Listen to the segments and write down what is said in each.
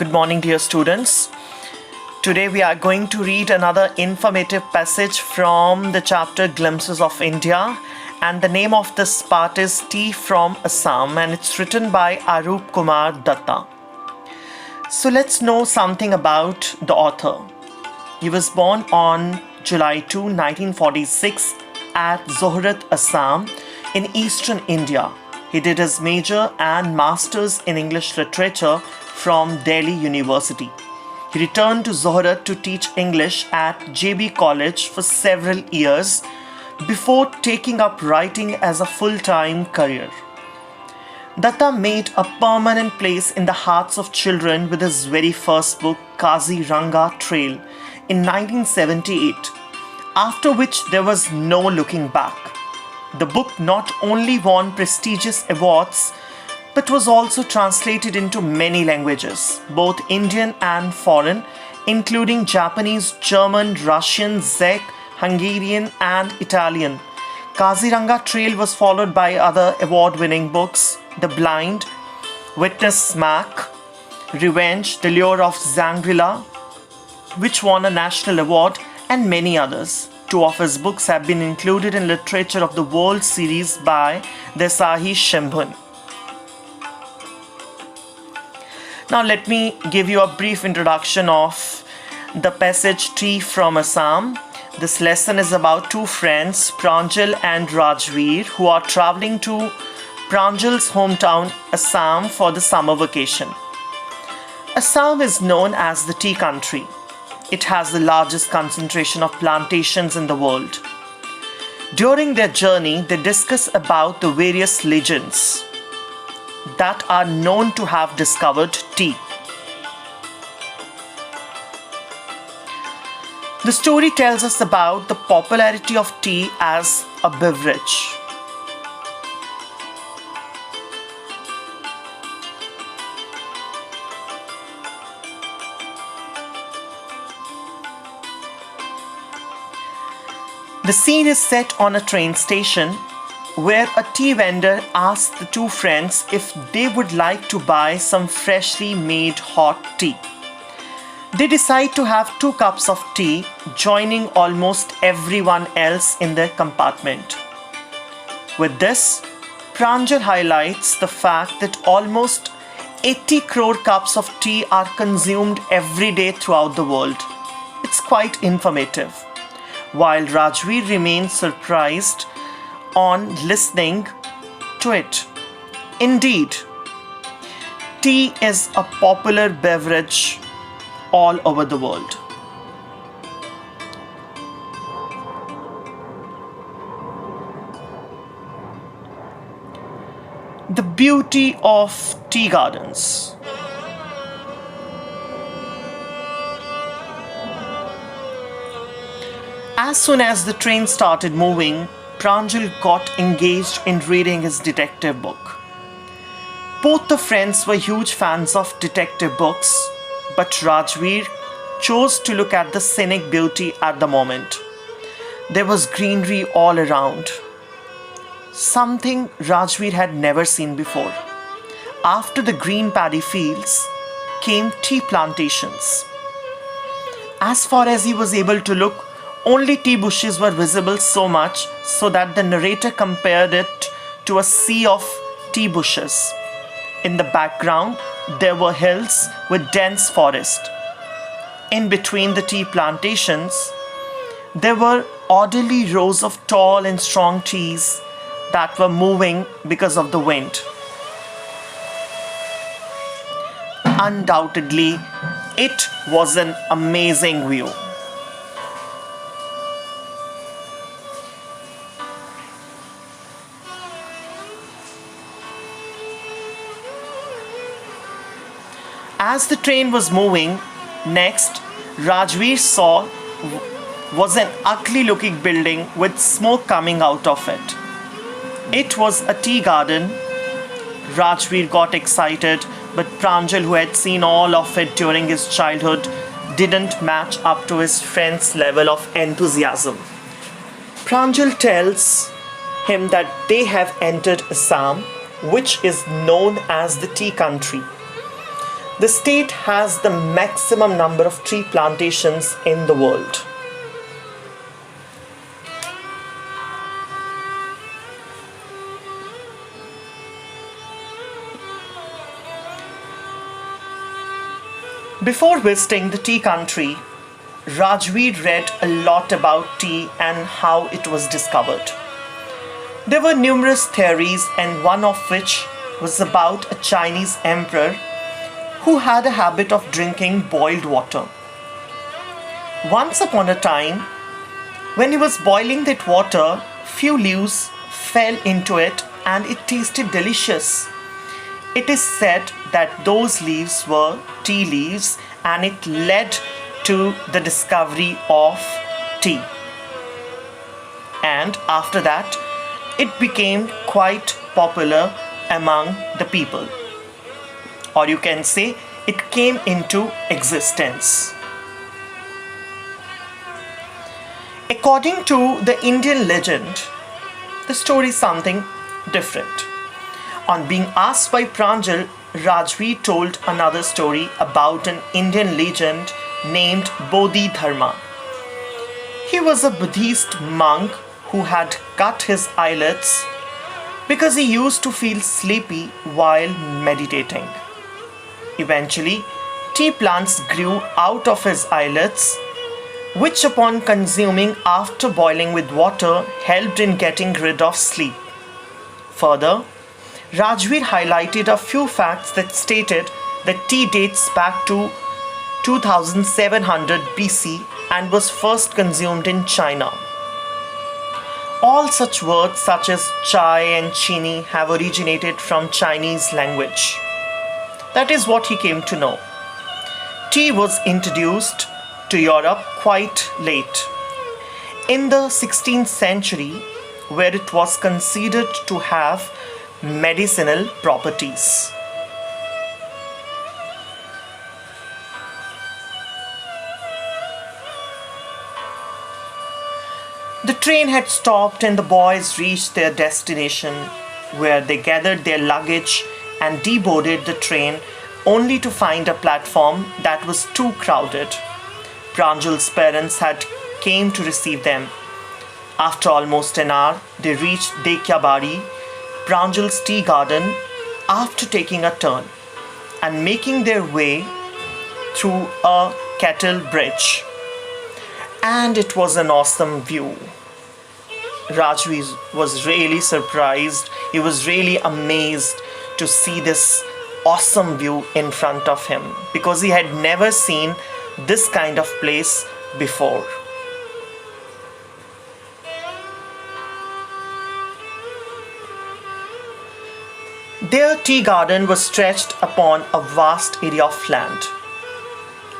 Good morning, dear students. Today we are going to read another informative passage from the chapter Glimpses of India, and the name of this part is Tea from Assam, and it's written by Arup Kumar Datta. So let's know something about the author. He was born on July 2, 1946 at Zohrat, Assam in eastern India. He did his major and master's in English literature from Delhi University. He returned to Zohrat to teach English at JB College for several years before taking up writing as a full-time career. Datta made a permanent place in the hearts of children with his very first book, Kaziranga Trail, in 1978, after which there was no looking back. The book not only won prestigious awards, but was also translated into many languages, both Indian and foreign, including Japanese, German, Russian, Czech, Hungarian, and Italian. Kaziranga Trail was followed by other award-winning books, The Blind, Witness Smack, Revenge, The Lure of Shangri-La, which won a national award, and many others. Two of his books have been included in Literature of the World series by Desahi Shimbun. Now let me give you a brief introduction of the passage Tea from Assam. This lesson is about two friends, Pranjal and Rajveer, who are traveling to Pranjal's hometown, Assam, for the summer vacation. Assam is known as the tea country. It has the largest concentration of plantations in the world. During their journey, they discuss about the various legends that are known to have discovered tea. The story tells us about the popularity of tea as a beverage. The scene is set on a train station where a tea vendor asks the two friends if they would like to buy some freshly made hot tea. They decide to have 2 cups of tea, joining almost everyone else in their compartment. With this, Pranjal highlights the fact that almost 80 crore cups of tea are consumed every day throughout the world. It's quite informative. While Rajveer remains surprised on listening to it. Indeed, tea is a popular beverage all over the world. The beauty of tea gardens. As soon as the train started moving, Pranjal got engaged in reading his detective book. Both the friends were huge fans of detective books, but Rajveer chose to look at the scenic beauty at the moment. There was greenery all around, something Rajveer had never seen before. After the green paddy fields came tea plantations. As far as he was able to look, only tea bushes were visible, so much so that the narrator compared it to a sea of tea bushes. In the background, there were hills with dense forest. In between the tea plantations, there were orderly rows of tall and strong trees that were moving because of the wind. Undoubtedly, it was an amazing view. As the train was moving, next, Rajveer saw was an ugly-looking building with smoke coming out of it. It was a tea garden. Rajveer got excited, but Pranjal, who had seen all of it during his childhood, didn't match up to his friend's level of enthusiasm. Pranjal tells him that they have entered Assam, which is known as the tea country. The state has the maximum number of tea plantations in the world. Before visiting the tea country, Rajveer read a lot about tea and how it was discovered. There were numerous theories, and one of which was about a Chinese emperor who had a habit of drinking boiled water. Once upon a time, when he was boiling that water, few leaves fell into it and it tasted delicious. It is said that those leaves were tea leaves, and it led to the discovery of tea. And after that, it became quite popular among the people. Or you can say it came into existence. According to the Indian legend, the story is something different. On being asked by Pranjal, Rajveer told another story about an Indian legend named Bodhidharma. He was a Buddhist monk who had cut his eyelids because he used to feel sleepy while meditating. Eventually, tea plants grew out of his eyelids, which upon consuming after boiling with water helped in getting rid of sleep. Further, Rajveer highlighted a few facts that stated that tea dates back to 2700 BC and was first consumed in China. All such words such as chai and chini have originated from Chinese language. That is what he came to know. Tea was introduced to Europe quite late, in the 16th century, where it was considered to have medicinal properties. The train had stopped and the boys reached their destination, where they gathered their luggage and deboarded the train, only to find a platform that was too crowded. Pranjal's parents had came to receive them. After almost an hour, they reached Dekyabari, Pranjal's tea garden, after taking a turn and making their way through a cattle bridge. And it was an awesome view. Rajveer was really surprised. He was really amazed to see this awesome view in front of him, because he had never seen this kind of place before. Their tea garden was stretched upon a vast area of land.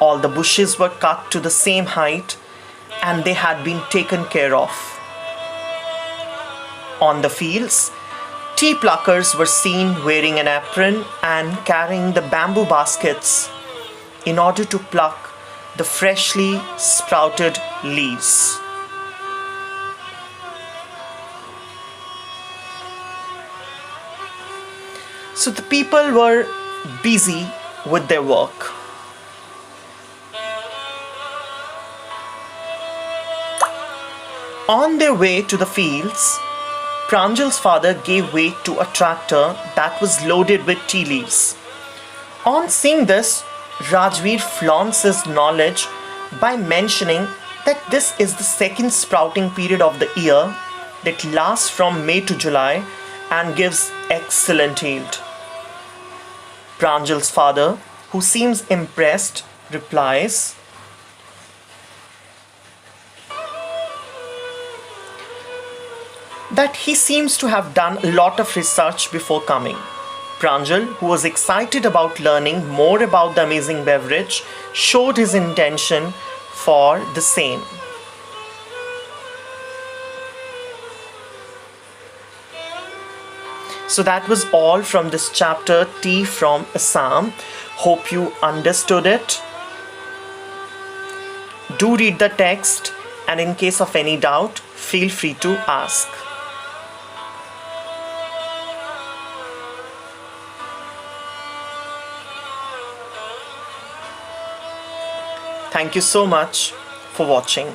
All the bushes were cut to the same height, and they had been taken care of. On the fields, tea pluckers were seen wearing an apron and carrying the bamboo baskets in order to pluck the freshly sprouted leaves. So the people were busy with their work. On their way to the fields, Pranjal's father gave way to a tractor that was loaded with tea leaves. On seeing this, Rajveer flaunts his knowledge by mentioning that this is the second sprouting period of the year that lasts from May to July and gives excellent yield. Pranjal's father, who seems impressed, replies, that he seems to have done a lot of research before coming. Pranjal, who was excited about learning more about the amazing beverage, showed his intention for the same. So that was all from this chapter, Tea from Assam. Hope you understood it. Do read the text, and in case of any doubt, feel free to ask. Thank you so much for watching.